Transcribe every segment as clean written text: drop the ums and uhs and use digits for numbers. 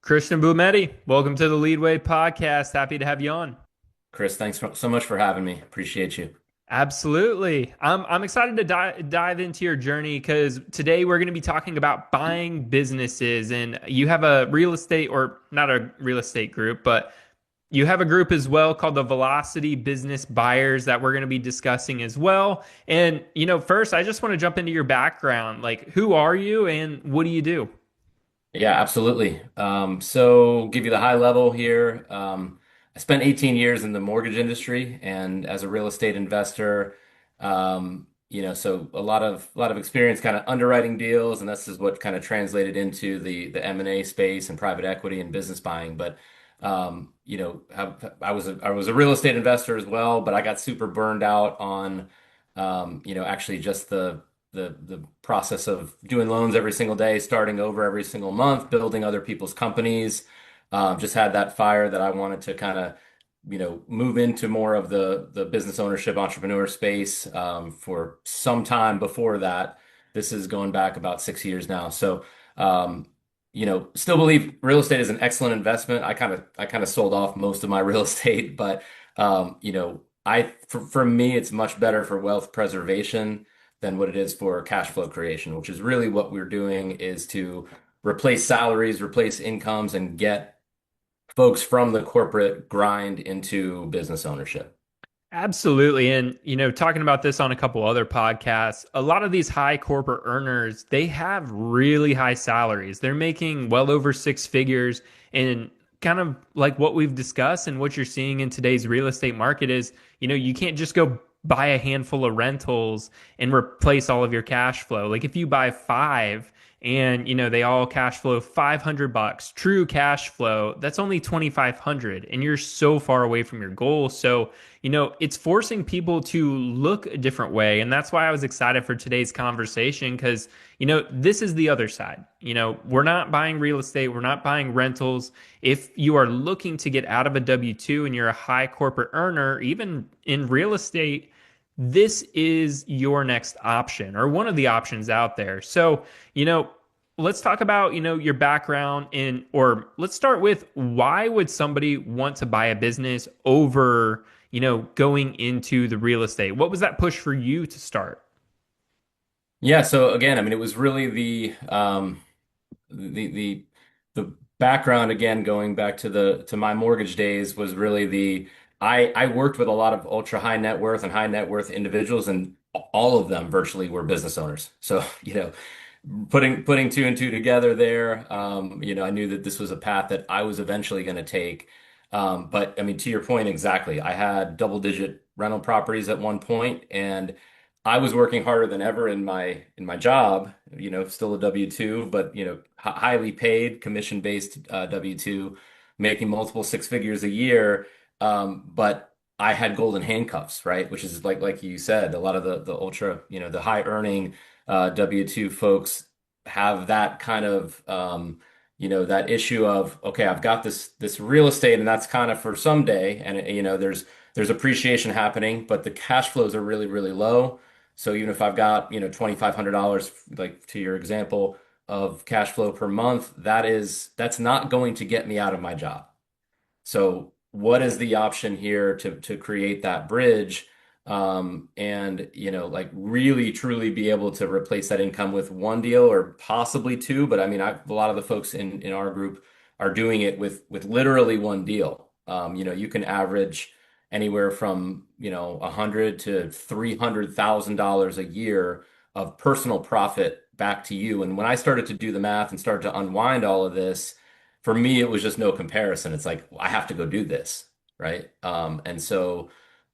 Christian Blumetti, welcome to the Leadway podcast. Happy to have you on. Chris, thanks so much for having me. Appreciate you. Absolutely. I'm excited to dive into your journey because today we're going to be talking about buying businesses. And you have a real estate, or not a real estate group, but you have a group as well called the Velocity Business Buyers that we're going to be discussing as well. And, first, I just want to jump into your background. Like, who are you and what do you do? Yeah, absolutely. So give you the high level here. I spent 18 years in the mortgage industry and as a real estate investor, so a lot of experience kind of underwriting deals, and this is what kind of translated into the M&A space and private equity and business buying. But I was a real estate investor as well, but I got super burned out on actually just the process of doing loans every single day, starting over every single month, building other people's companies. Just had that fire that I wanted to kind of, move into more of the business ownership entrepreneur space for some time before that. This is going back about 6 years now. So, still believe real estate is an excellent investment. I kind of sold off most of my real estate, but for me, it's much better for wealth preservation than what it is for cash flow creation, which is really what we're doing is to replace salaries, replace incomes, and get folks from the corporate grind into business ownership. Absolutely. And, talking about this on a couple other podcasts, a lot of these high corporate earners, they have really high salaries. They're making well over six figures. And kind of like what we've discussed and what you're seeing in today's real estate market is, you can't just go buy a handful of rentals and replace all of your cash flow. Like if you buy five and they all cash flow 500 bucks true cash flow, that's only 2500 and you're so far away from your goal. So it's forcing people to look a different way. And that's why I was excited for today's conversation because, this is the other side. We're not buying real estate, we're not buying rentals. If you are looking to get out of a W 2 and you're a high corporate earner, even in real estate, this is your next option or one of the options out there. So, let's talk about, your background in, or let's start with why would somebody want to buy a business over, going into the real estate? What was that push for you to start? Yeah, so again, I mean, it was really the background again, going back to my mortgage days was really I worked with a lot of ultra high net worth and high net worth individuals, and all of them virtually were business owners. So, putting two and two together there, I knew that this was a path that I was eventually going to take. But I mean, to your point, exactly. I had double digit rental properties at one point, and I was working harder than ever in my job, still a W-2, but highly paid, commission-based W-2, making multiple six figures a year. But I had golden handcuffs, right? Which is like you said, a lot of the ultra, the high earning W-2 folks have that kind of that issue of, okay, I've got this real estate and that's kind of for someday, and there's appreciation happening, but the cash flows are really, really low. So even if I've got, $2,500, like to your example, of cash flow per month, that's not going to get me out of my job. So what is the option here to create that bridge, and like really truly be able to replace that income with one deal or possibly two, but I mean a lot of the folks in our group are doing it with literally one deal. You can average anywhere from 100 to $300,000 a year of personal profit back to you. And when I started to do the math and started to unwind all of this, for me, it was just no comparison. It's like, I have to go do this, right? And so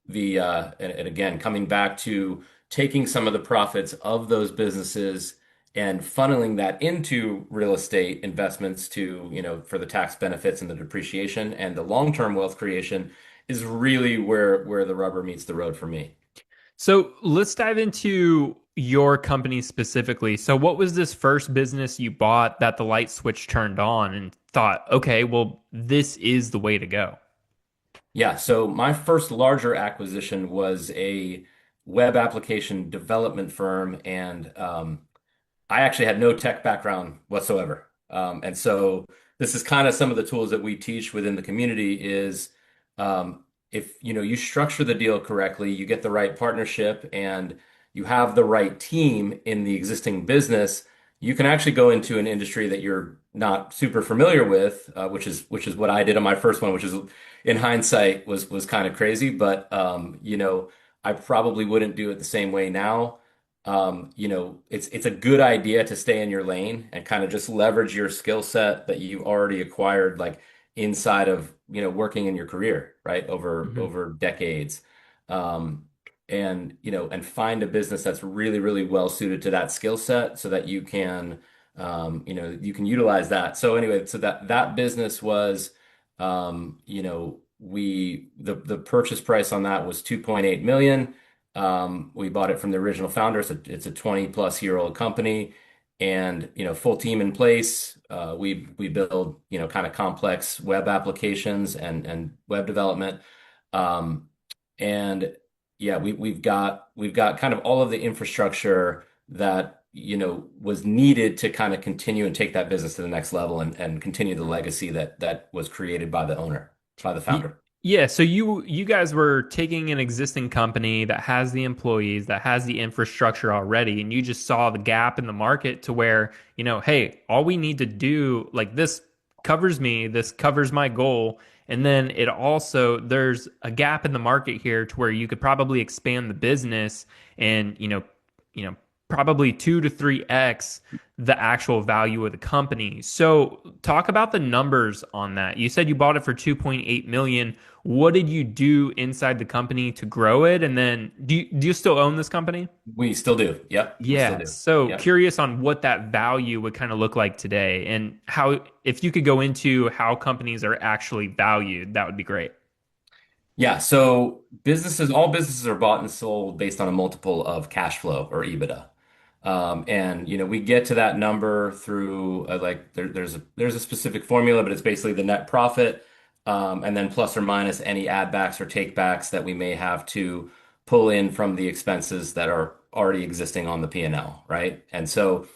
and again, coming back to taking some of the profits of those businesses and funneling that into real estate investments to, for the tax benefits and the depreciation and the long-term wealth creation is really where the rubber meets the road for me. So let's dive into your company specifically. So, what was this first business you bought that the light switch turned on and thought, okay, well, this is the way to go? Yeah, so my first larger acquisition was a web application development firm, and I actually had no tech background whatsoever. And so this is kind of some of the tools that we teach within the community is if you structure the deal correctly, you get the right partnership and you have the right team in the existing business, you can actually go into an industry that you're not super familiar with, which is what I did on my first one, which is in hindsight was kind of crazy, but I probably wouldn't do it the same way now. It's a good idea to stay in your lane and kind of just leverage your skill set that you already acquired, like inside of, working in your career, right? Over decades. Um, and find a business that's really, really well suited to that skill set so that you can utilize that. So anyway, so that business was, the purchase price on that was 2.8 million. We bought it from the original founder. So it's a 20 plus year old company and, full team in place. We build, kind of complex web applications and web development. Um, and yeah, we've got kind of all of the infrastructure that, was needed to kind of continue and take that business to the next level and continue the legacy that was created by the owner, by the Y- founder. Yeah, so you guys were taking an existing company that has the employees, that has the infrastructure already, and you just saw the gap in the market to where, hey, all we need to do, like this covers me, this covers my goal, and then it also there's a gap in the market here to where you could probably expand the business and, probably 2 to 3x the actual value of the company. So talk about the numbers on that. You said you bought it for 2.8 million. What did you do inside the company to grow it? And then do you still own this company? We still do. Yep, we still Yeah. do. So Yep. curious on what that value would kind of look like today and how, if you could go into how companies are actually valued, that would be great. Yeah, so all businesses are bought and sold based on a multiple of cash flow or EBITDA. And we get to that number through there's a specific formula, but it's basically the net profit, and then plus or minus any add backs or take backs that we may have to pull in from the expenses that are already existing on the P&L, right? And so,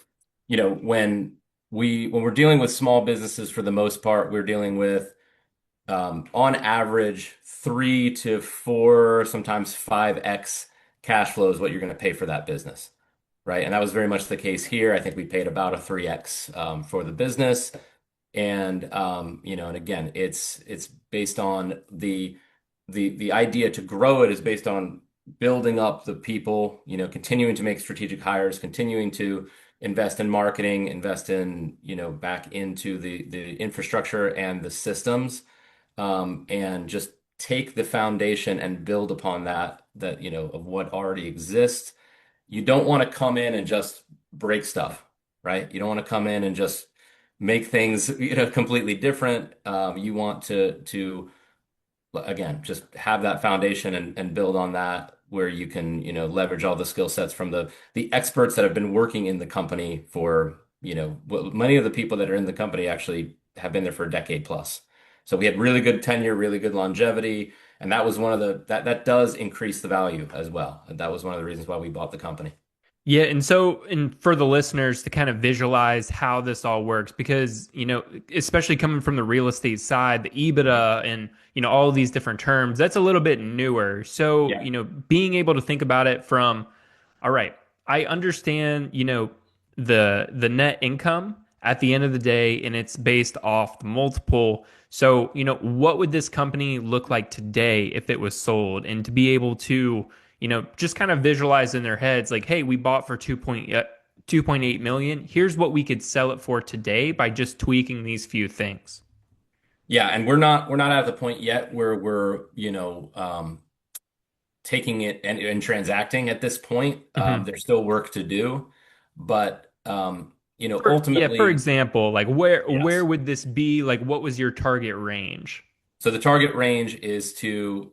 when we're dealing with small businesses, for the most part, we're dealing with on average 3 to 4, sometimes 5x cash flow is what you're going to pay for that business, right? And that was very much the case here. I think we paid about a 3x for the business. And again, it's based on the idea to grow it is based on building up the people, continuing to make strategic hires, continuing to invest in marketing, invest in, back into the infrastructure and the systems, and just take the foundation and build upon that of what already exists. You don't want to come in and just break stuff, right? You don't want to come in and just make things, completely different. You want to again, just have that foundation and build on that where you can, leverage all the skill sets from the experts that have been working in the company for, many of the people that are in the company actually have been there for a decade plus. So we had really good tenure, really good longevity, and that was one of that does increase the value as well. And that was one of the reasons why we bought the company. Yeah, and for the listeners to kind of visualize how this all works, because especially coming from the real estate side, the EBITDA and all of these different terms, that's a little bit newer. So Yeah. being able to think about it from, all right, I understand the net income at the end of the day, and it's based off the multiple. So what would this company look like today if it was sold, and to be able to just kind of visualize in their heads like, hey, we bought for 2.8 million. Here's what we could sell it for today by just tweaking these few things. Yeah, and we're not at the point yet where we're, taking it and transacting at this point. Hmm. There's still work to do, but For ultimately, example, like where yes. would this be? Like, what was your target range? So the target range is to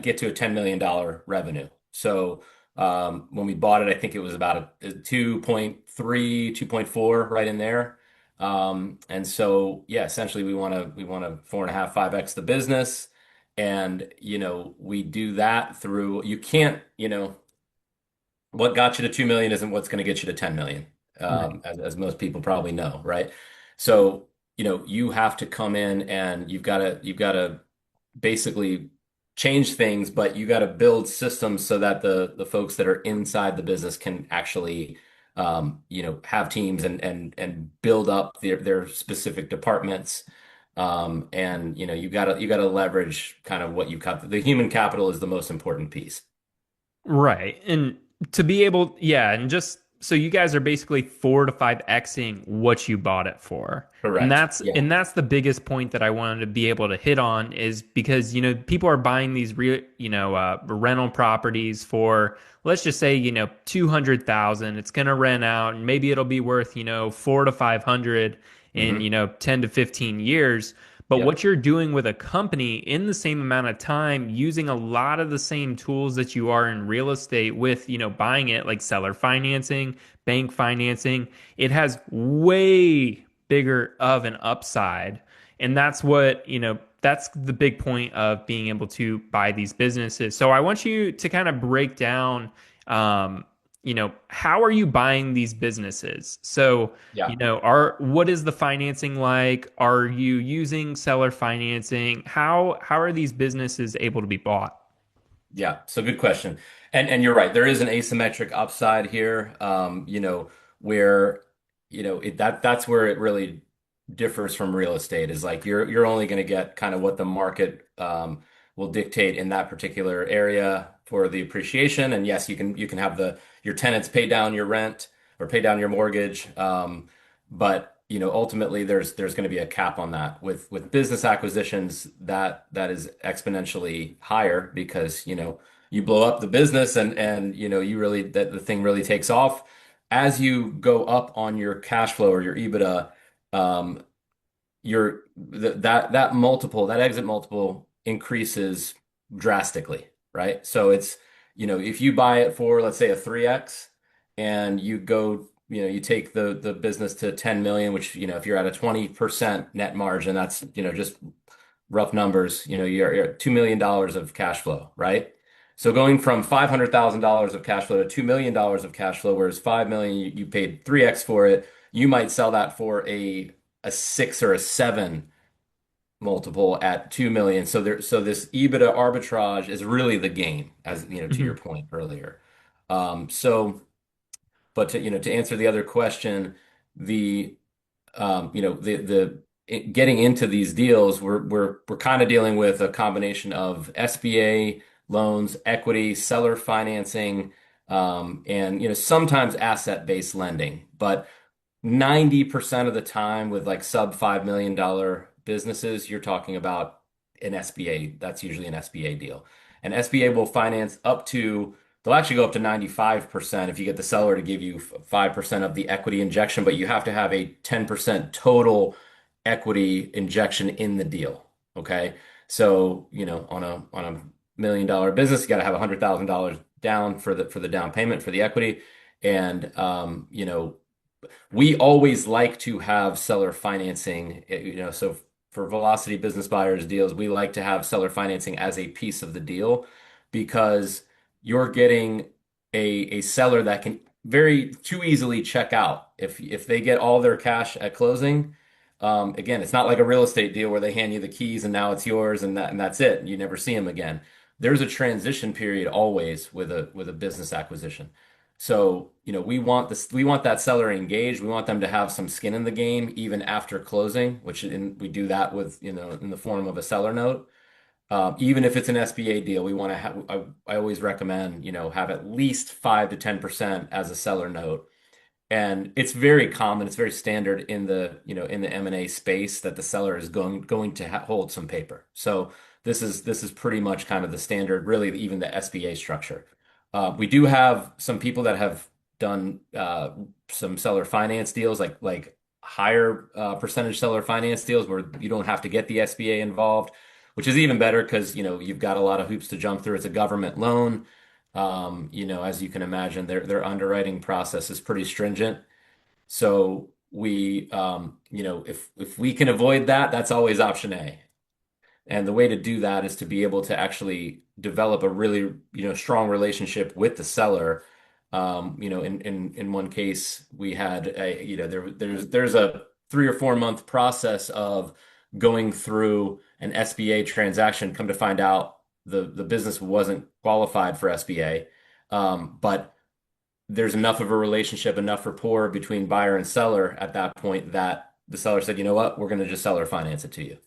get to a $10 million revenue. So when we bought it, I think it was about a 2.3, 2.4, right in there. And so yeah, essentially we want to 4.5, 5x the business. And we do that through you can't, what got you to 2 million isn't what's going to get you to 10 million, Right. as most people probably know, right? So, you have to come in and you've got to basically change things, but you got to build systems so that the folks that are inside the business can actually have teams and build up their specific departments. And you got to leverage kind of what you've got. The human capital is the most important piece. Right. And to be able, yeah, and just so you guys are basically 4 to 5xing what you bought it for. And Correct. that's Yeah. and that's the biggest point that I wanted to be able to hit on is because, people are buying these real, rental properties for, let's just say, 200,000. It's going to rent out and maybe it'll be worth, 4 to 500 in, Hmm. 10 to 15 years. But Yep. what you're doing with a company in the same amount of time, using a lot of the same tools that you are in real estate with, buying it like seller financing, bank financing, it has way bigger of an upside. And that's what, that's the big point of being able to buy these businesses. So I want you to kind of break down, how are you buying these businesses? So, Yeah. what is the financing like? Are you using seller financing? How are these businesses able to be bought? Yeah, so good question. And you're right. There is an asymmetric upside here, where, that's where it really differs from real estate is like you're only going to get kind of what the market will dictate in that particular area for the appreciation. And yes, you can have your tenants pay down your rent or pay down your mortgage. But ultimately there's going to be a cap on that. With business acquisitions, that is exponentially higher because you blow up the business and you really that the thing really takes off. As you go up on your cash flow or your EBITDA, um, that multiple, that exit multiple increases drastically, right? So it's, if you buy it for, let's say, a 3x and you take the business to 10 million, which, if you're at a 20% net margin, that's, just rough numbers, you're at $2 million of cash flow, right? So going from $500,000 of cash flow to $2 million of cash flow, whereas 5 million, you paid 3x for it, you might sell that for a 6 or a 7 multiple at 2 million. So this EBITDA arbitrage is really the game, as to your Mhm. point earlier. So, but to answer the other question, the getting into these deals, we're kind of dealing with a combination of SBA loans, equity, seller financing, and sometimes asset-based lending. But 90% of the time with like sub $5 million businesses, you're talking about an SBA. That's usually an SBA deal. And SBA will finance they'll actually go up to 95% if you get the seller to give you 5% of the equity injection, but you have to have a 10% total equity injection in the deal. Okay. So, on a $1 million business, you got to have $100,000 down for the down payment for the equity. And, we always like to have seller financing, so for Velocity Business Buyers deals, we like to have seller financing as a piece of the deal because you're getting a seller that can very too easily check out. If they get all their cash at closing, again, it's not like a real estate deal where they hand you the keys and now it's yours and that's it. You never see them again. There's a transition period always with a business acquisition. So, we want that seller engaged. We want them to have some skin in the game even after closing, we do that with, in the form of a seller note. Even if it's an SBA deal, we want to have, I always recommend, have at least 5 to 10% as a seller note. And it's very common, it's very standard in the M&A space that the seller is going to hold some paper. So this is pretty much kind of the standard, really even the SBA structure. We do have some people that have done some seller finance deals, like higher percentage seller finance deals where you don't have to get the SBA involved, which is even better because you've got a lot of hoops to jump through. It's a government loan. As you can imagine, their underwriting process is pretty stringent. So if we can avoid that, that's always option A. And the way to do that is to be able to actually develop a really, strong relationship with the seller. In one case, we had a, there's a 3 or 4 month process of going through an SBA transaction. Come to find out, the business wasn't qualified for SBA, but there's enough of a relationship, enough rapport between buyer and seller at that point that the seller said, you know what, we're going to just seller finance it to you.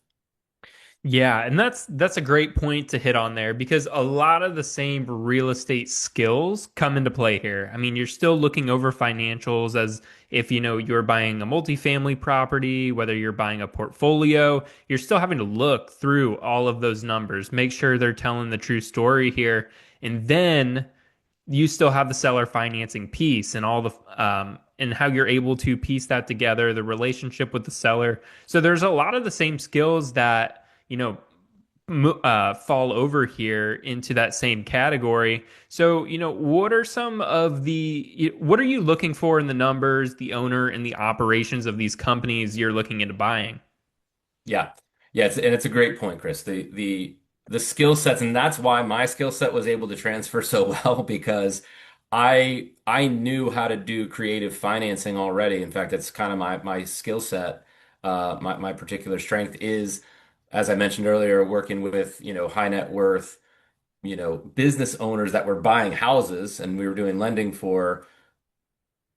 Yeah, and that's a great point to hit on there because a lot of the same real estate skills come into play here. I mean, you're still looking over financials as if you're buying a multifamily property, whether you're buying a portfolio, you're still having to look through all of those numbers, make sure they're telling the true story here, and then you still have the seller financing piece and all and how you're able to piece that together, the relationship with the seller. So there's a lot of the same skills that fall over here into that same category. So, what are some of what are you looking for in the numbers, the owner, and the operations of these companies you're looking into buying? Yeah. Yeah, and it's a great point, Chris. The skill sets, and that's why my skill set was able to transfer so well because I knew how to do creative financing already. In fact, that's kind of my skill set. My particular strength is, as I mentioned earlier, working with, high net worth, business owners that were buying houses and we were doing lending for.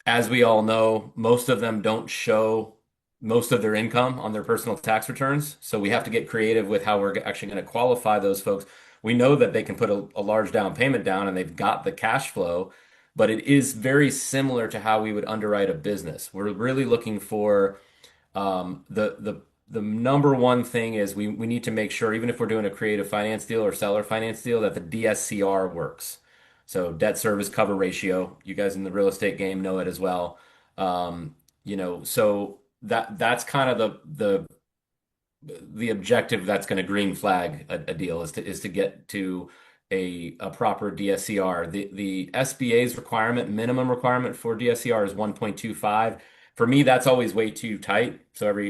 As we all know, most of them don't show most of their income on their personal tax returns. So we have to get creative with how we're actually going to qualify those folks. We know that they can put a large down payment down and they've got the cash flow, but it is very similar to how we would underwrite a business. We're really looking for the number one thing is we need to make sure, even if we're doing a creative finance deal or seller finance deal, that the DSCR works. So debt service cover ratio. You guys in the real estate game know it as well. So that's kind of the objective that's going to green flag a deal is to get to a proper DSCR. The SBA's minimum requirement for DSCR is 1.25. For me, that's always way too tight. So for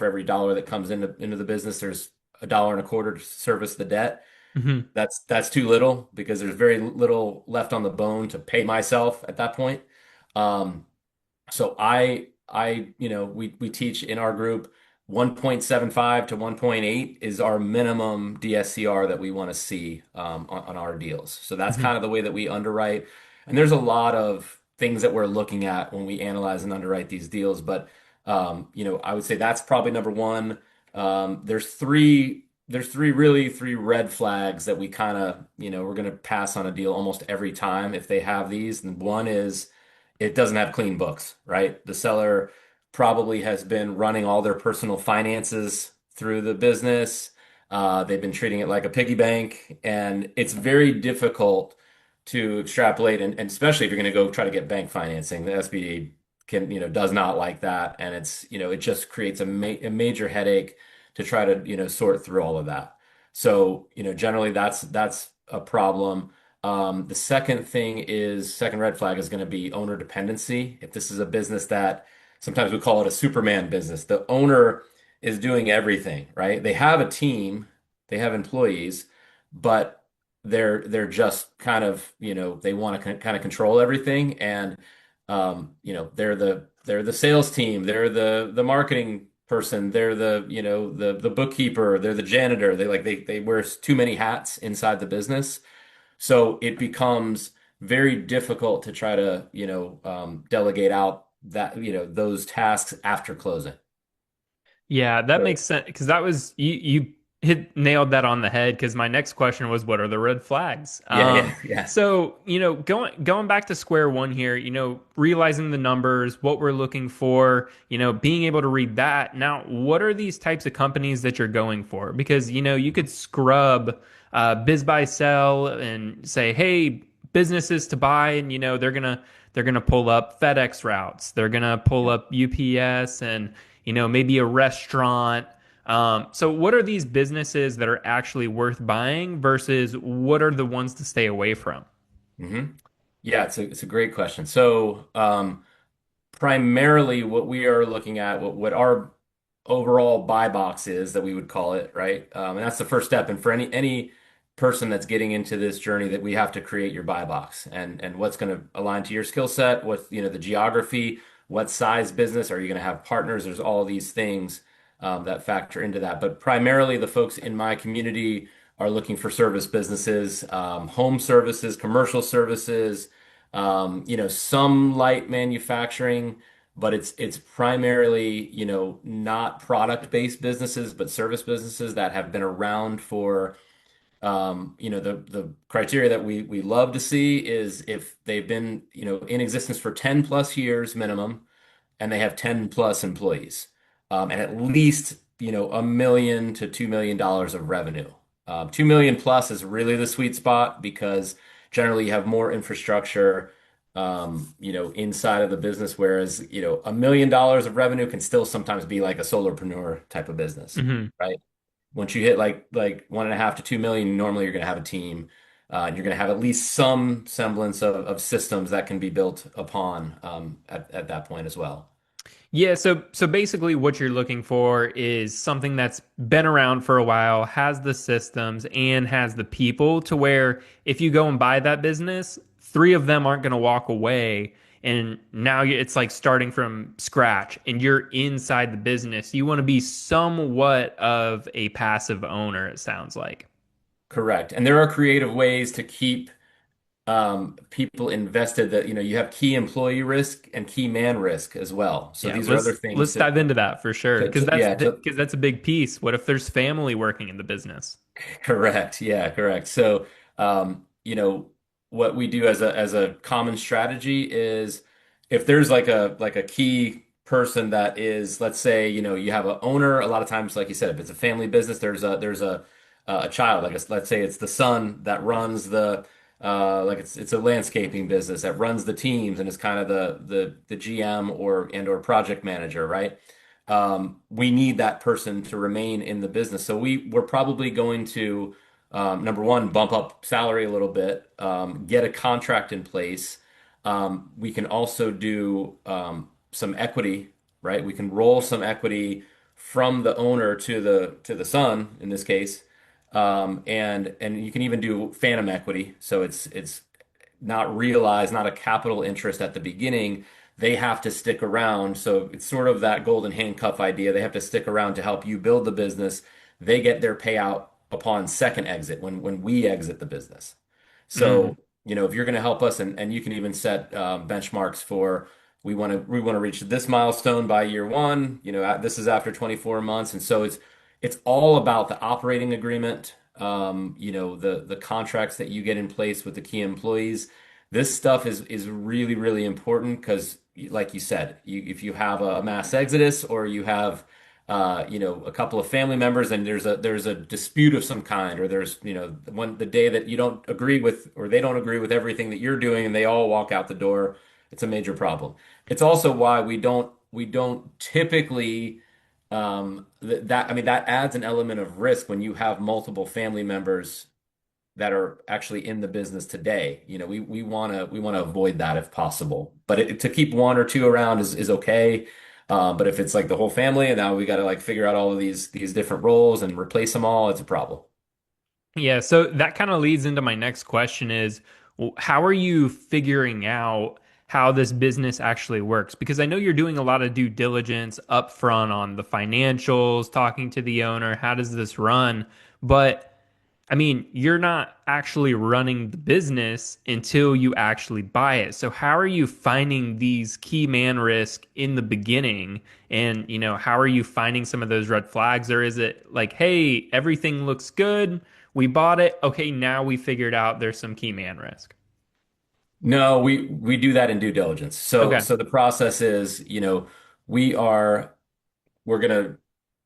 every dollar that comes into the business, there's $1.25 to service the debt. Hmm. That's too little because there's very little left on the bone to pay myself at that point. Um, so we teach in our group 1.75 to 1.8 is our minimum DSCR that we want to see on our deals. So that's Hmm. kind of the way that we underwrite. And there's a lot of things that we're looking at when we analyze and underwrite these deals. But I would say that's probably number one. There's three red flags that we kind of, we're going to pass on a deal almost every time if they have these. And one is it doesn't have clean books, right? The seller probably has been running all their personal finances through the business. They've been treating it like a piggy bank, and it's very difficult to extrapolate. And especially if you're going to go try to get bank financing, the SBA does not like that, and it just creates a major headache to try to sort through all of that. So generally that's a problem. The second red flag is going to be owner dependency. If this is a business that sometimes we call it a Superman business, the owner is doing everything, right? They have a team, they have employees, but they're just kind of, they want to kind of control everything. And they're the sales team, they're the marketing person, they're the bookkeeper, they're the janitor. They wear too many hats inside the business. So it becomes very difficult to try to, delegate out those tasks after closing. Yeah, that So makes sense because that was you hit nailed that on the head because my next question was what are the red flags? yeah, yeah, yeah. So, going back to square one here, realizing the numbers, what we're looking for, being able to read that. Now, what are these types of companies that you're going for? Because, you could scrub biz buy sell and say, hey, businesses to buy, and they're gonna pull up FedEx routes, they're gonna pull up UPS and maybe a restaurant. So what are these businesses that are actually worth buying versus what are the ones to stay away from? hmm Yeah, it's a great question. So, primarily what we are looking at, what our overall buy box is that we would call it, right? And that's the first step. And for any person that's getting into this journey, that we have to create your buy box and what's going to align to your skill set, what the geography, What size business? Are you going to have partners? There's all these things that factor into that. But primarily, the folks in my community are looking for service businesses, home services, commercial services, some light manufacturing, but it's primarily, not product-based businesses, but service businesses that have been around for, the criteria that we love to see is if they've been, in existence for 10 plus years minimum, and they have 10 plus employees, and at least, $1 million to $2 million of revenue. 2 million plus is really the sweet spot because generally you have more infrastructure, inside of the business, whereas, $1 million of revenue can still sometimes be like a solopreneur type of business, Hmm. right? Once you hit like 1.5 to 2 million, normally you're going to have a team. And you're going to have at least some semblance of systems that can be built upon at that point as well. Yeah, so basically what you're looking for is something that's been around for a while, has the systems and has the people to where if you go and buy that business, three of them aren't going to walk away and now it's like starting from scratch and you're inside the business. You want to be somewhat of a passive owner, it sounds like. Correct. And there are creative ways to keep people invested that, you have key employee risk and key man risk as well. So Yeah, these are other let's things dive into that for sure because yeah, to that's a big piece. What if there's family working in the business? correct. Yeah, correct. So, what we do as a common strategy is if there's like a key person that is, let's say, you have a owner, a lot of times, like you said, if it's a family business, there's a child, like let's say it's the son that runs like it's a landscaping business that runs the teams and is kind of the GM or project manager, right? We need that person to remain in the business. So we're probably going to, number one, bump up salary a little bit, get a contract in place. We can also do some equity, right? We can roll some equity from the owner to the son in this case, and you can even do phantom equity. So it's not realized, not a capital interest at the beginning. They have to stick around. So it's sort of that golden handcuff idea. They have to stick around to help you build the business. They get their payout upon second exit when we exit the business. Mm. So, if you're going to help us and you can even set benchmarks for we want to reach this milestone by year one, this is after 24 months. And so it's all about the operating agreement, the contracts that you get in place with the key employees. This stuff is really, really important because, like you said, if you have a mass exodus or you have, a couple of family members and there's a dispute of some kind, or there's, the day that you don't agree with or they don't agree with everything that you're doing and they all walk out the door, it's a major problem. It's also why we don't typically I mean that adds an element of risk when you have multiple family members that are actually in the business today. We want to avoid that if possible. But to keep one or two around is okay. But if it's like the whole family and now we got to like figure out all of these different roles and replace them all, it's a problem. Yeah, so that kind of leads into my next question is how are you figuring out how this business actually works? Because I know you're doing a lot of due diligence upfront on the financials, talking to the owner, how does this run? But I mean, you're not actually running the business until you actually buy it. So how are you finding these key man risk in the beginning? And, how are you finding some of those red flags? Or is it like, hey, everything looks good. We bought it. Okay, now we figured out there's some key man risk. No, we do that in due diligence. So Okay. so the process is, we are we're going to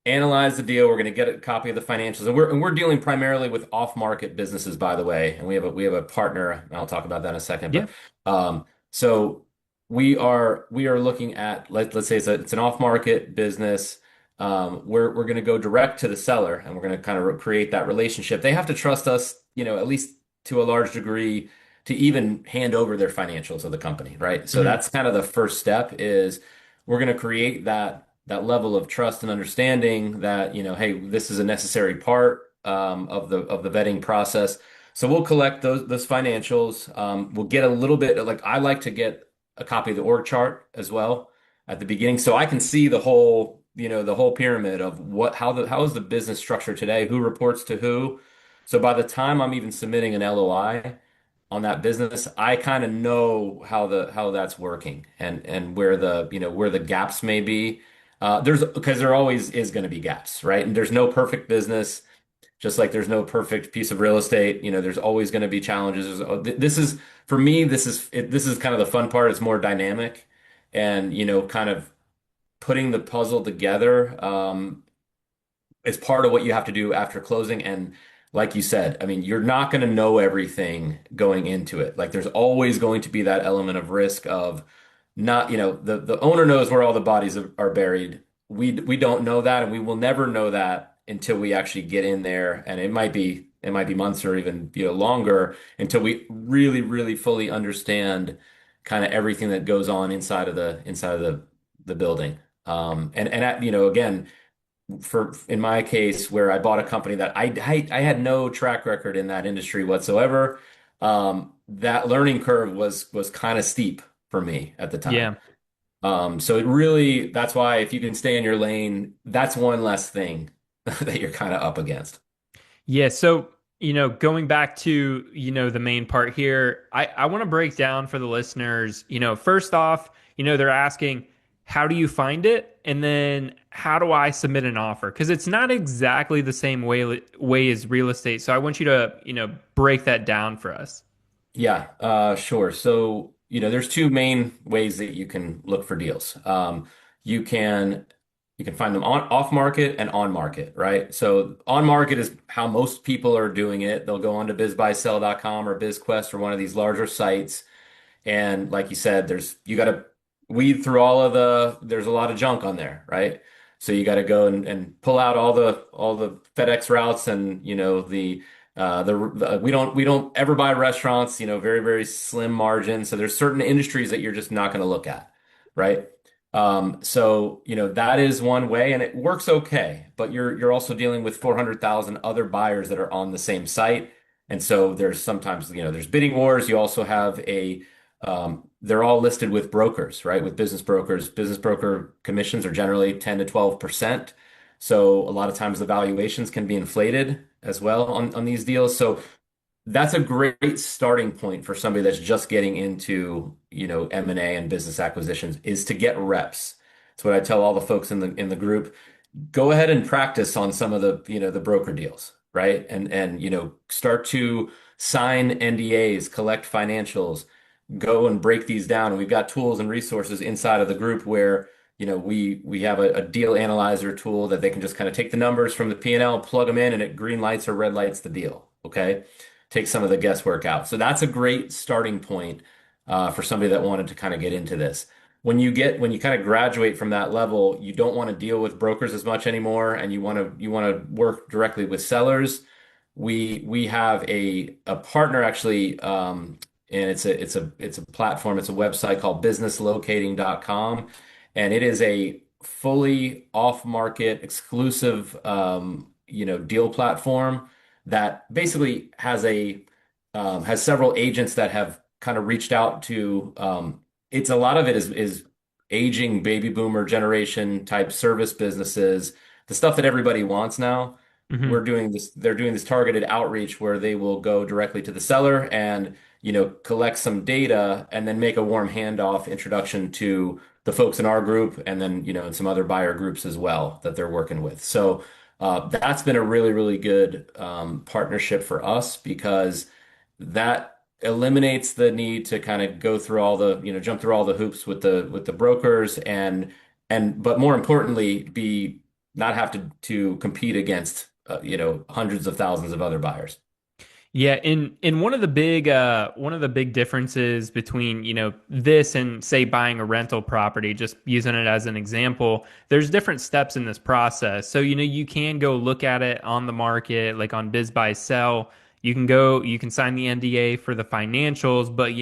analyze the deal. We're going to get a copy of the financials, and we're dealing primarily with off-market businesses, by the way. And we have a partner. And I'll talk about that in a second. Yeah. But so we are looking at let's say it's an off-market business. We're going to go direct to the seller, and we're going to kind of create that relationship. They have to trust us, at least to a large degree, to even hand over their financials of the company, right? So Hmm. that's kind of the first step is we're going to create that level of trust and understanding that, hey, this is a necessary part of the vetting process. So we'll collect those financials. We'll get a little bit like I like to get a copy of the org chart as well. at the beginning, so I can see the whole, the whole pyramid of how is the business structured today, who reports to who. So by the time I'm even submitting an LOI on that business, I kind of know how that's working and where where the gaps may be. There's because there always is going to be gaps, right? And there's no perfect business. Just like there's no perfect piece of real estate, there's always going to be challenges. This is for me, this is kind of the fun part. It's more dynamic and, kind of putting the puzzle together is part of what you have to do after closing. And like you said, I mean, you're not going to know everything going into it. Like there's always going to be that element of risk of not, the owner knows where all the bodies are buried. We don't know that, and we will never know that until we actually get in there. And it might be months or even, longer until we really, really fully understand kind of everything that goes on inside of the building. Again, for in my case, where I bought a company that I had no track record in that industry whatsoever, that learning curve was kind of steep for me at the time. Yeah. So it really, that's why if you can stay in your lane, that's one less thing that you're kind of up against. Yeah, so going back to the main part here, I want to break down for the listeners. First off, they're asking, how do you find it, and then how do I submit an offer? Because it's not exactly the same way as real estate. So I want you to break that down for us. Yeah, sure. So, there's two main ways that you can look for deals. You can you can find them on off market and on market, right? So on market is how most people are doing it. They'll go on to bizbuysell.com or BizQuest or one of these larger sites. And like you said, you got to weed through there's a lot of junk on there, right? So you got to go and pull out all the FedEx routes and, we don't ever buy restaurants, very, very slim margin. So there's certain industries that you're just not going to look at, right? So, that is one way and it works okay, but you're also dealing with 400,000 other buyers that are on the same site. And so there's sometimes, there's bidding wars. You also have they're all listed with brokers, right? With business brokers. Business broker commissions are generally 10 to 12%. So a lot of times the valuations can be inflated as well on these deals. So that's a great starting point for somebody that's just getting into, M&A and business acquisitions is to get reps. That's what I tell all the folks in the group. Go ahead and practice on some of the broker deals, right? And start to sign NDAs, collect financials, go and break these down. And we've got tools and resources inside of the group where, we have a deal analyzer tool that they can just kind of take the numbers from the P&L, plug them in, and it green lights or red lights the deal. Okay. Take some of the guesswork out. So that's a great starting point for somebody that wanted to kind of get into this. When you kind of graduate from that level, you don't want to deal with brokers as much anymore, and you want to work directly with sellers. We have a partner actually, and it's a platform, it's a website called businesslocating.com, and it is a fully off-market exclusive deal platform that basically has several agents that have kind of reached out to it's a lot of it is aging baby boomer generation type service businesses, the stuff that everybody wants now. Hmm. They're doing this targeted outreach where they will go directly to the seller and, collect some data and then make a warm handoff introduction to the folks in our group and then, and some other buyer groups as well that they're working with. So that's been a really, really good partnership for us because that eliminates the need to kind of go through jump through all the hoops with the brokers but more importantly, be not have to compete against hundreds of thousands of other buyers. Yeah, in one of the big differences between, this and say buying a rental property, just using it as an example, there's different steps in this process. So, you can go look at it on the market, like on Biz Buy Sell. You can sign the NDA for the financials, but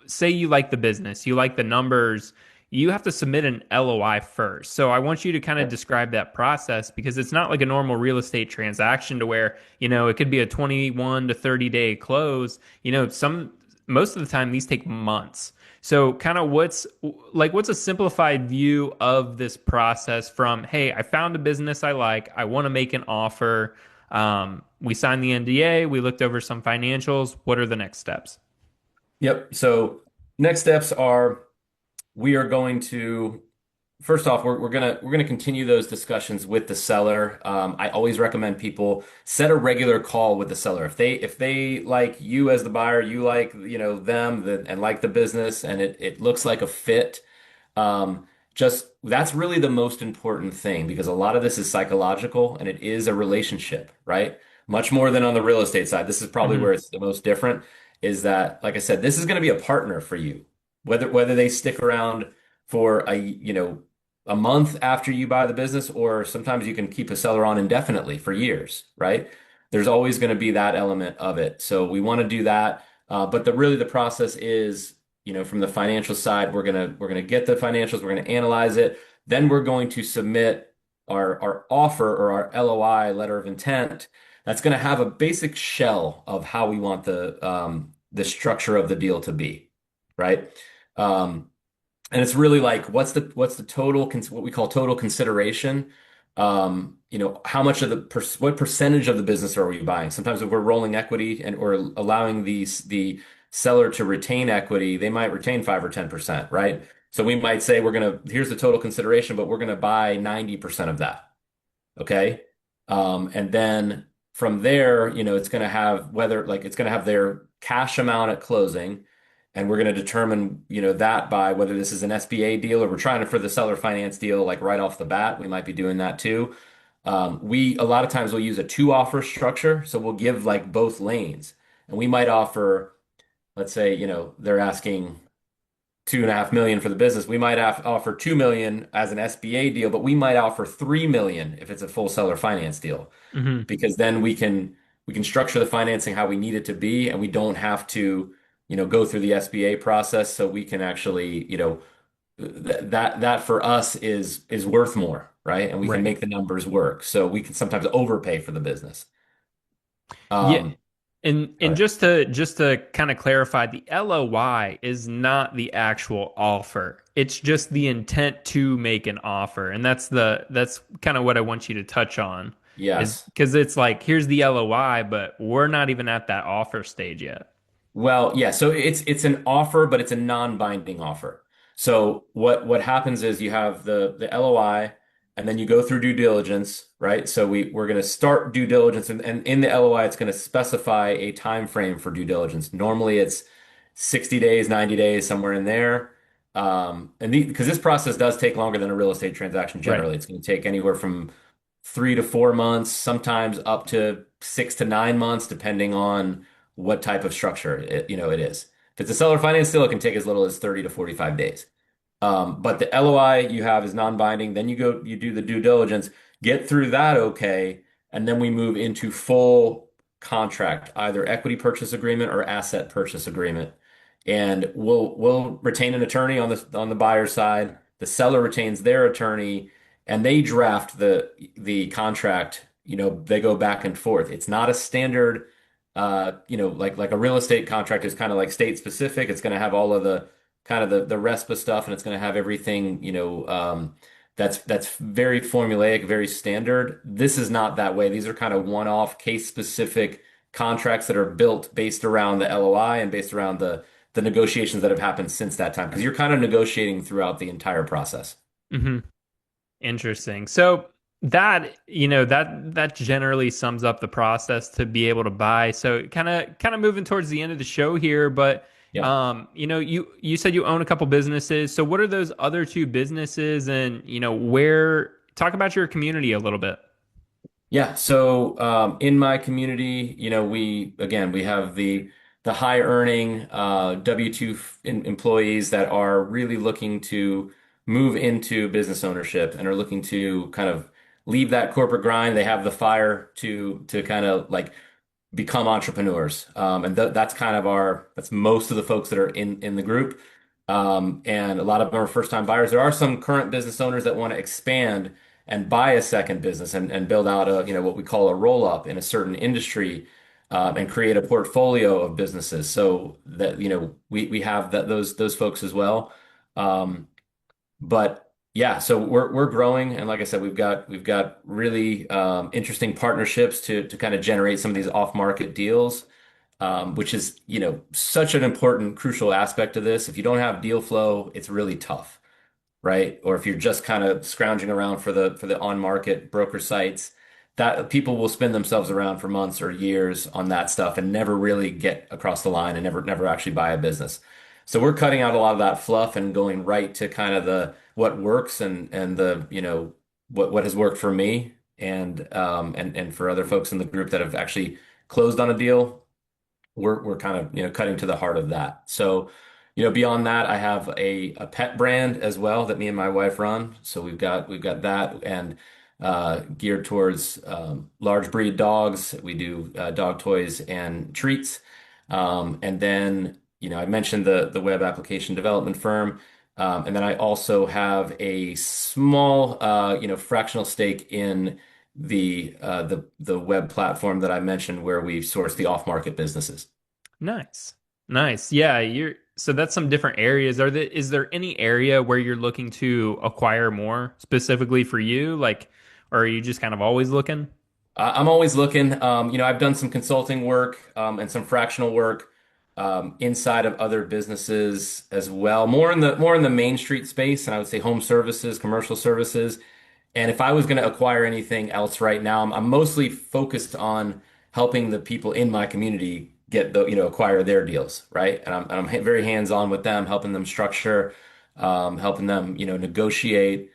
say you like the business, you like the numbers, you have to submit an LOI first. So I want you to kind of describe that process because it's not like a normal real estate transaction to where, it could be a 21 to 30 day close. Most of the time these take months. So kind of what's a simplified view of this process from, hey, I found a business I like, I want to make an offer. We signed the NDA, we looked over some financials. What are the next steps? Yep. So next steps are we are going to first off, we're gonna continue those discussions with the seller. I always recommend people set a regular call with the seller. If they like you as the buyer, you like them and like the business, and it looks like a fit. Just that's really the most important thing because a lot of this is psychological and it is a relationship, right? Much more than on the real estate side. This is probably Hmm. where it's the most different. Is that, like I said, this is going to be a partner for you, whether they stick around for a month after you buy the business, or sometimes you can keep a seller on indefinitely for years, right? There's always going to be that element of it. So we want to do that. But the process is, from the financial side, we're gonna get the financials, we're gonna analyze it, then we're going to submit our offer or our LOI, letter of intent. That's going to have a basic shell of how we want the structure of the deal to be, right? Um, and it's really like what's the total what we call total consideration. How much of what percentage of the business are we buying? Sometimes if we're rolling equity and or allowing the seller to retain equity, they might retain 5 or 10%, right? So we might say here's the total consideration, but we're gonna buy 90% of that. Okay. And then from there, it's going to have it's going to have their cash amount at closing. And we're going to determine, that by whether this is an SBA deal or we're trying to for the seller finance deal, like right off the bat. We might be doing that too. A lot of times we'll use a two offer structure. So we'll give like both lanes and we might offer, let's say, they're asking 2.5 million for the business. We might offer 2 million as an SBA deal, but we might offer 3 million if it's a full seller finance deal, Hmm. because then we can structure the financing how we need it to be, and we don't have to, go through the SBA process. So we can actually, that for us is worth more, right? And we can Right. make the numbers work. So we can sometimes overpay for the business. Yeah. Um, And but just to kind of clarify, the LOI is not the actual offer. It's just the intent to make an offer. And that's kind of what I want you to touch on is yes. because it's like here's the LOI, but we're not even at that offer stage yet. Well, yeah, so it's an offer, but it's a non-binding offer. So what happens is you have the LOI and then you go through due diligence, right? So we're going to start due diligence, and in the LOI it's going to specify a time frame for due diligence. Normally it's 60 days, 90 days, somewhere in there. And because this process does take longer than a real estate transaction Right. generally. It's going to take anywhere from 3 to 4 months, sometimes up to 6 to 9 months, depending on what type of structure it is. If it's a seller finance deal, it can take as little as 30 to 45 days. But the LOI you have is non-binding. Then you do the due diligence, get through that okay, and then we move into full contract, either equity purchase agreement or asset purchase agreement. And we'll retain an attorney on the buyer side. The seller retains their attorney, and they draft the contract. They go back and forth. It's not a standard, like a real estate contract is kind of like state specific. It's going to have all of the kind of the RESPA stuff, and it's going to have everything, that's very formulaic, very standard. This is not that way. These are kind of one-off case specific contracts that are built based around the LOI and based around the negotiations that have happened since that time, because you're kind of negotiating throughout the entire process. Hmm. Interesting. So that generally sums up the process to be able to buy. So kind of moving towards the end of the show here, but Yeah. you said you own a couple businesses. So what are those other two businesses and where talk about your community a little bit. Yeah, so in my community, we have the high earning W-2 employees that are really looking to move into business ownership and are looking to kind of leave that corporate grind. They have the fire to kind of like become entrepreneurs. And that's kind of that's most of the folks that are in the group. And a lot of them are first time buyers. There are some current business owners that want to expand and buy a second business and build out what we call a roll up in a certain industry. and create a portfolio of businesses so that, we have those folks as well. Um, but yeah, so we're growing, and like I said, we've got really interesting partnerships to kind of generate some of these off-market deals, which is, such an important, crucial aspect of this. If you don't have deal flow, it's really tough, right? Or if you're just kind of scrounging around for the on-market broker sites, that people will spin themselves around for months or years on that stuff and never really get across the line and never actually buy a business. So we're cutting out a lot of that fluff and going right to kind of the what works and the, what has worked for me and for other folks in the group that have actually closed on a deal. We're kind of, cutting to the heart of that. So, beyond that, I have a pet brand as well that me and my wife run. So we've got that and geared towards large breed dogs. We do dog toys and treats. And then, I mentioned the web application development firm. And then I also have a small, fractional stake in the web platform that I mentioned where we source the off-market businesses. Nice. Nice. Yeah, you're so that's some different areas. Is there any area where you're looking to acquire more specifically for you? Like, or are you just kind of always looking? I'm always looking. I've done some consulting work and some fractional work inside of other businesses as well, more in the Main Street space, and I would say home services, commercial services. And if I was going to acquire anything else right now, I'm mostly focused on helping the people in my community get acquire their deals, right? And I'm very hands-on with them, helping them structure, helping them, negotiate.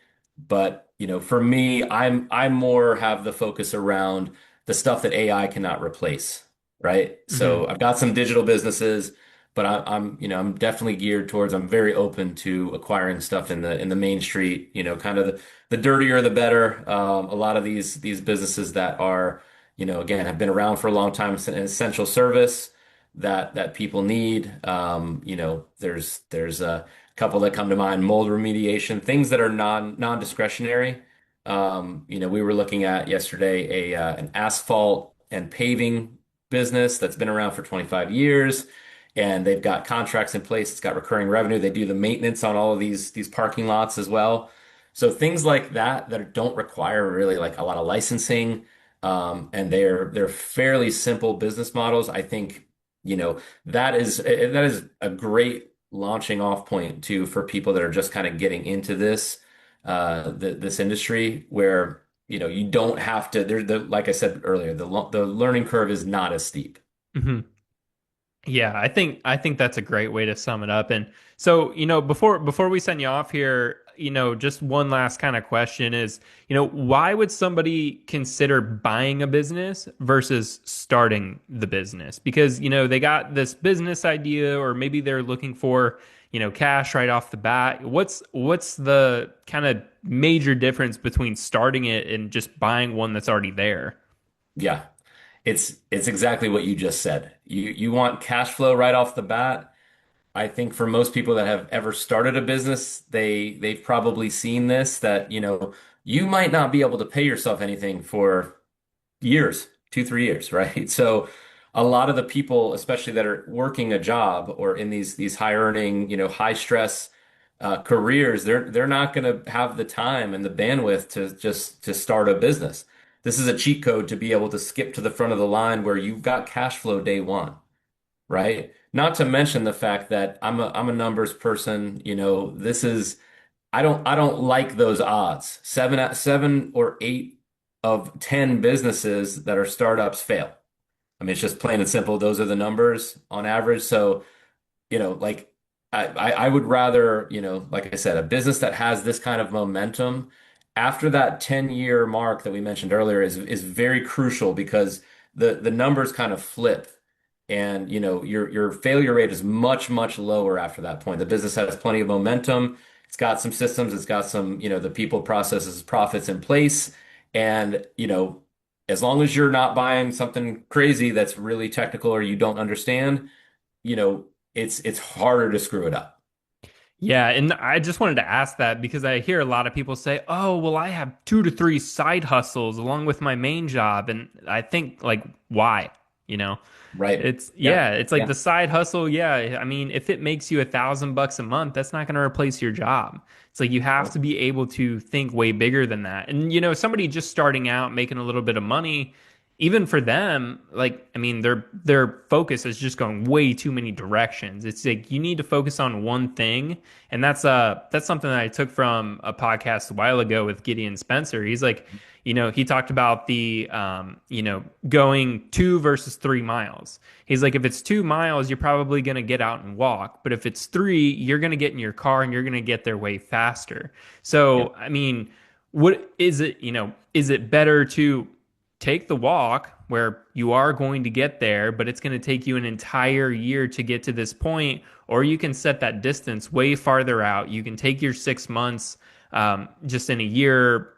But, for me, I'm more have the focus around the stuff that AI cannot replace, right? Hmm. So I've got some digital businesses, but I'm definitely geared towards, I'm very open to acquiring stuff in the Main Street, kind of the dirtier the better. A lot of these businesses that are, again, have been around for a long time, it's an essential service that people need. There's a couple that come to mind, mold remediation, things that are non-discretionary. We were looking at yesterday an asphalt and paving business that's been around for 25 years. And they've got contracts in place. It's got recurring revenue. They do the maintenance on all of these parking lots as well. So things like that don't require really like a lot of licensing, and they're fairly simple business models. I think, that is a great launching off point too for people that are just kind of getting into this industry where, you don't have to, like I said earlier, the learning curve is not as steep. Hmm. Yeah, I think that's a great way to sum it up. And so, before we send you off here, just one last kind of question is, why would somebody consider buying a business versus starting the business? Because, they got this business idea or maybe they're looking for, cash right off the bat. What's the kind of major difference between starting it and just buying one that's already there? Yeah. It's exactly what you just said. You want cash flow right off the bat. I think for most people that have ever started a business, they've probably seen this that, you might not be able to pay yourself anything for years, 2, 3 years, right? So a lot of the people, especially that are working a job or in these high earning, high stress careers, they're not going to have the time and the bandwidth to start a business. This is a cheat code to be able to skip to the front of the line where you've got cash flow day one, right? Not to mention the fact that I'm a numbers person. This is I don't like those odds. Seven or 8 of 10 businesses that are startups fail. I mean, it's just plain and simple. Those are the numbers on average. So, like I would rather, like I said, a business that has this kind of momentum after that 10-year mark that we mentioned earlier is very crucial because the numbers kind of flip and your failure rate is much, much lower after that point. The business has plenty of momentum. It's got some systems, it's got some, the people, processes, profits in place. And, as long as you're not buying something crazy that's really technical or you don't understand, you know, it's harder to screw it up. Yeah, and I just wanted to ask that because I hear a lot of people say, "Oh, well, I have 2 to 3 side hustles along with my main job," and I think like, why? you know? Right. It's Yeah. yeah, it's like Yeah. the side hustle. Yeah, I mean, if it makes you $1,000 a month, that's not going to replace your job. It's like you have to Nope. be able to think way bigger than that. And somebody just starting out making a little bit of money, even for them, like I mean, their focus is just going way too many directions. It's like you need to focus on one thing, and that's something that I took from a podcast a while ago with Gideon Spencer. He's like, he talked about the going 2 versus 3 miles. He's like, if it's 2 miles, you're probably going to get out and walk. But if it's three, you're going to get in your car and you're going to get there way faster. So, Yep. I mean, what is it, is it better to take the walk where you are going to get there, but it's going to take you an entire year to get to this point, or you can set that distance way farther out. You can take your 6 months just in a year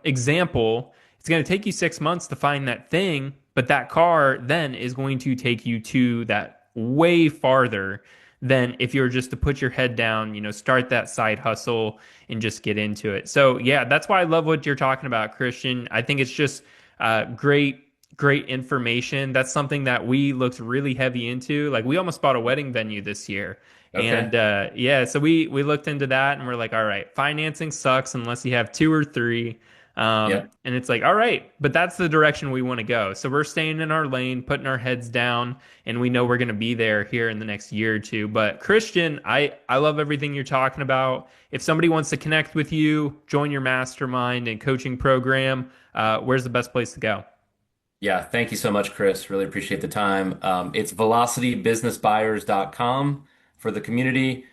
example, it's going to take you 6 months to find that thing, but that car then is going to take you to that way farther than if you were just to put your head down, start that side hustle and just get into it. So, yeah, that's why I love what you're talking about, Christian. I think it's just great information. That's something that we looked really heavy into. Like we almost bought a wedding venue this year. Okay. And yeah, so we looked into that and we're like, all right, financing sucks unless you have two or three. Yep. And it's like, all right, but that's the direction we want to go. So we're staying in our lane, putting our heads down, and we know we're going to be there here in the next year or two. But Christian, I love everything you're talking about. If somebody wants to connect with you, join your mastermind and coaching program, where's the best place to go? Yeah. Thank you so much, Chris. Really appreciate the time. It's velocitybusinessbuyers.com for the community.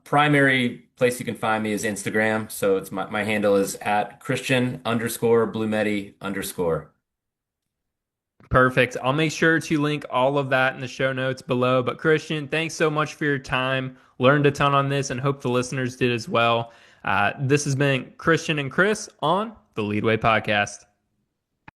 Primary place you can find me is Instagram. So it's my handle is at Christian_Blumetti_. Perfect. I'll make sure to link all of that in the show notes below. But Christian, thanks so much for your time. Learned a ton on this and hope the listeners did as well. This has been Christian and Chris on the Leadway Podcast.